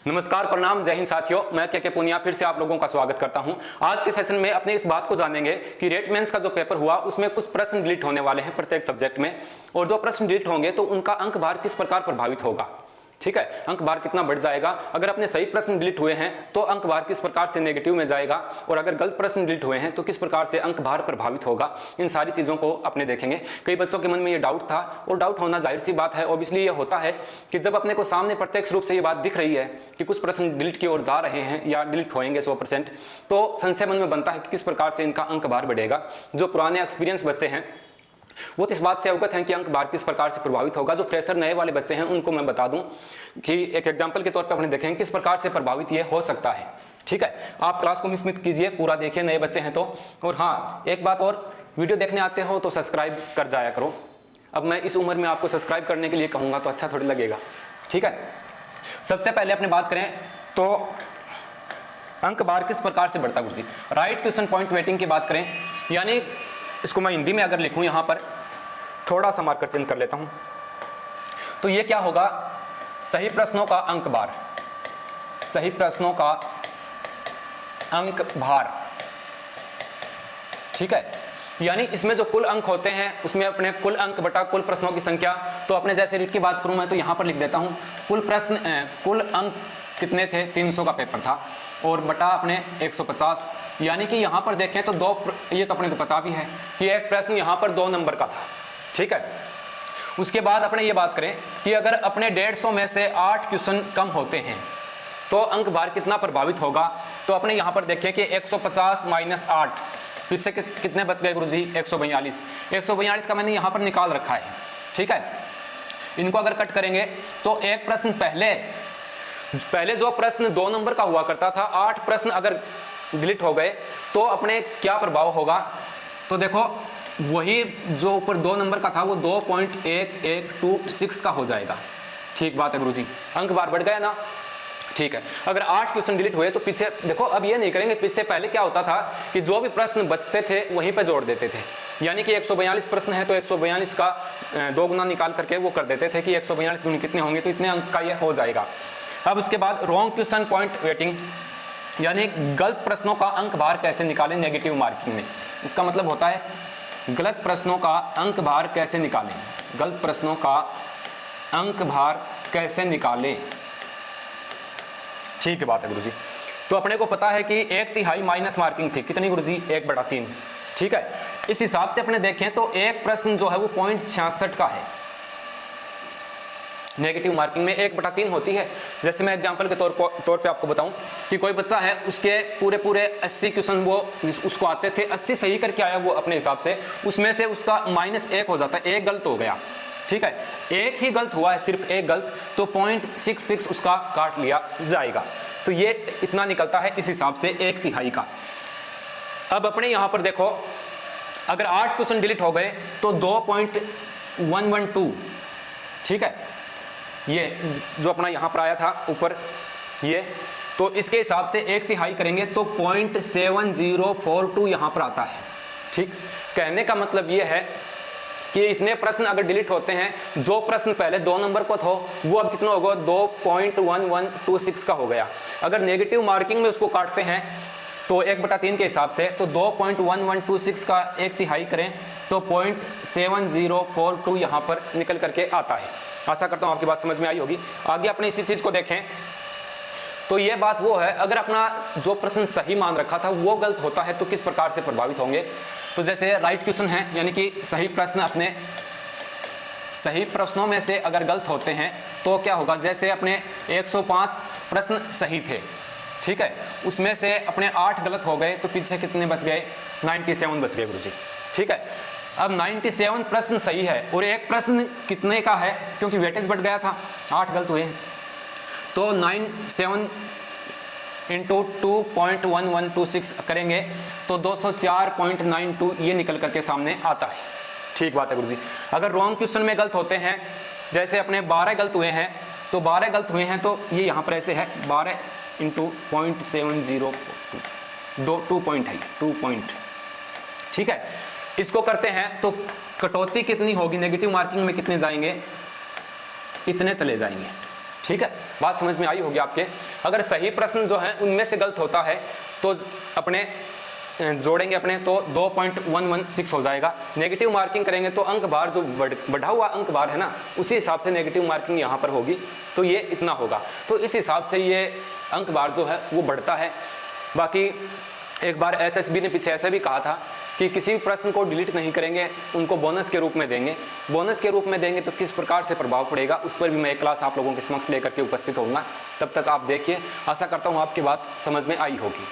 नमस्कार, प्रणाम, जय हिंद साथियों। मैं के पुनिया फिर से आप लोगों का स्वागत करता हूं। आज के सेशन में अपने इस बात को जानेंगे कि रेट मेंस का जो पेपर हुआ उसमें कुछ प्रश्न डिलीट होने वाले हैं प्रत्येक सब्जेक्ट में, और जो प्रश्न डिलीट होंगे तो उनका अंक भार किस प्रकार प्रभावित होगा। ठीक है, अंक भार कितना बढ़ जाएगा। अगर अपने सही प्रश्न डिलीट हुए हैं तो अंक भार किस प्रकार से नेगेटिव में जाएगा, और अगर गलत प्रश्न डिलीट हुए हैं तो किस प्रकार से अंक भार प्रभावित होगा। इन सारी चीजों को अपने देखेंगे। कई बच्चों के मन में ये डाउट था, और डाउट होना जाहिर सी बात है। ऑब्वियसली ये होता है कि जब अपने को सामने प्रत्यक्ष रूप से ये बात दिख रही है कि कुछ प्रश्न डिलीट की ओर जा रहे हैं या डिलीट होंगे 100%, तो संशय मन में बनता है कि किस प्रकार से इनका अंक भार बढ़ेगा। जो पुराने एक्सपीरियंस बच्चे हैं वो तो इस बात से अवगत हैं कि अंक भार किस प्रकार से प्रभावित होगा। जो फ्रेशर नए वाले बच्चे हैं उनको मैं बता दूं कि एक एग्जांपल के तौर पर अपने देखें किस प्रकार से प्रभावित ये हो सकता है। ठीक है, आप क्लास को मिस मत कीजिए, पूरा देखिए नए बच्चे हैं तो। और हाँ, एक बात और, वीडियो देखने आते हो तो सब्सक्राइब कर जाया करो। अब मैं इस उम्र में आपको सब्सक्राइब करने के लिए कहूंगा तो अच्छा थोड़ी लगेगा। ठीक है, सबसे पहले अपने बात करें तो अंक भार किस प्रकार से बढ़ता है। राइट क्वेश्चन पॉइंट वेटिंग की बात करें, यानी इसको मैं हिंदी में अगर लिखूं, यहां पर थोड़ा सा मार्कर चेंज कर लेता हूं, तो ये क्या होगा, सही प्रश्नों का अंक भार। सही प्रश्नों का अंक भार। ठीक है, यानी इसमें जो कुल अंक होते हैं उसमें अपने कुल अंक बटा कुल प्रश्नों की संख्या। तो अपने जैसे रीट की बात करूं मैं तो यहां पर लिख देता हूं कुल अंक कितने थे, 300 का पेपर था, और बटा अपने 150। यानी कि यहां पर देखें तो ये तो अपने को पता भी है कि एक प्रश्न यहां पर 2 नंबर का था। ठीक है, उसके बाद अपने ये बात करें कि अगर अपने 150 में से 8 क्वेश्चन कम होते हैं तो अंक भार कितना प्रभावित होगा। तो अपने यहां पर देखें कि 150 माइनस 8, पीछे कितने बच गए गुरुजी, 142। 142 का मैंने यहां पर निकाल रखा है। ठीक है, इनको अगर कट करेंगे तो एक प्रश्न पहले जो प्रश्न 2 नंबर का हुआ करता था, 8 प्रश्न अगर डिलीट हो गए तो अपने क्या प्रभाव होगा। तो देखो, वही जो ऊपर 2 नंबर का था वो 2.1126 का हो जाएगा। ठीक बात है गुरुजी, अंक भार बढ़ गया ना। ठीक है, अगर 8 क्वेश्चन डिलीट हुए तो पीछे देखो, अब ये नहीं करेंगे। पीछे पहले क्या होता था कि जो भी प्रश्न बचते थे वहीं पे जोड़ देते थे, यानी कि 142 प्रश्न है तो 142 का 2 गुना निकाल करके वो कर देते थे कि 142 दूनी कितने होंगे तो इतने अंक का ये हो जाएगा। अब उसके बाद रॉन्ग क्वेश्चन पॉइंट वेटिंग, यानी गलत प्रश्नों का अंक भार कैसे निकालें नेगेटिव मार्किंग में। इसका मतलब होता है गलत प्रश्नों का अंक भार कैसे निकालें। गलत प्रश्नों का अंक भार कैसे निकालें। ठीक है बात है गुरुजी। तो अपने को पता है कि 1/3 माइनस मार्किंग थी, कितनी गुरुजी, 1/3। ठीक है, इस हिसाब से अपने देखें तो एक प्रश्न जो है वो 0.66 का है। नेगेटिव मार्किंग में 1/3 होती है। जैसे मैं एग्जांपल के तौर पे आपको बताऊं कि कोई बच्चा है, उसके पूरे 80 क्वेश्चन वो उसको आते थे, 80 सही करके आया वो अपने हिसाब से, उसमें से उसका -1 हो जाता है, एक गलत हो गया। ठीक है, एक ही गलत हुआ है, सिर्फ एक गलत, तो 0.66 उसका काट लिया जाएगा। तो ये इतना निकलता है इस हिसाब से 1/3 का। अब अपने यहां पर देखो, अगर 8 क्वेश्चन डिलीट हो गए तो 2.112। ठीक है, ये जो अपना यहां पर आया था ऊपर ये, तो इसके हिसाब से 1/3 करेंगे तो 0.7042 यहां पर आता है। ठीक, कहने का मतलब ये है कि इतने प्रश्न अगर डिलीट होते हैं, जो प्रश्न पहले 2 नंबर को था वो अब कितना होगा, 2.1126 का हो गया। अगर नेगेटिव मार्किंग में उसको काटते हैं तो 1/3 के हिसाब से, तो 2.1126 का 1/3 करें तो 0.7042 यहां पर निकल करके आता है। आशा करता हूं आपकी बात समझ में आई होगी। आगे अपने इसी चीज को देखें तो ये बात वो है, अगर अपना जो प्रश्न सही मान रखा था वो गलत होता है तो किस प्रकार से प्रभावित होंगे। तो जैसे राइट क्वेश्चन है, यानी कि सही प्रश्न अपने सही प्रश्नों में से अगर गलत होते हैं तो क्या होगा। जैसे अपने 105 प्रश्न सही थे, ठीक है, उसमें से अपने 8 गलत हो गए तो पीछे कितने बच गए, 97 बच गए गुरुजी। ठीक है, अब 97 प्रश्न सही है और एक प्रश्न कितने का है, क्योंकि वेटेज बढ़ गया था, 8 गलत हुए हैं, तो 97 इंटू 2.1126 करेंगे तो 204.92 ये निकल करके सामने आता है। ठीक बात है गुरुजी। अगर रॉन्ग क्वेश्चन में गलत होते हैं, जैसे अपने 12 गलत हुए हैं, तो 12 गलत हुए हैं तो ये यहाँ पर ऐसे है 12 इंटू 0.7042, 2 पॉइंट है, 2 पॉइंट। ठीक है, इसको करते हैं तो कटौती कितनी होगी, नेगेटिव मार्किंग में कितने जाएंगे, इतने चले जाएंगे। ठीक है, बात समझ में आई होगी आपके। अगर सही प्रश्न जो है उनमें से गलत होता है तो अपने जोड़ेंगे अपने तो 2.116 हो जाएगा। नेगेटिव मार्किंग करेंगे तो अंक बार जो बढ़ा हुआ अंक बार है ना, उसी हिसाब से नेगेटिव मार्किंग यहाँ पर होगी, तो ये इतना होगा। तो इस हिसाब से ये अंक बार जो है वो बढ़ता है। बाकी एक बार एसएसबी ने पीछे ऐसा भी कहा था कि किसी भी प्रश्न को डिलीट नहीं करेंगे, उनको बोनस के रूप में देंगे। बोनस के रूप में देंगे तो किस प्रकार से प्रभाव पड़ेगा उस पर भी मैं एक क्लास आप लोगों के समक्ष लेकर के उपस्थित होऊंगा। तब तक आप देखिए, आशा करता हूँ आपकी बात समझ में आई होगी।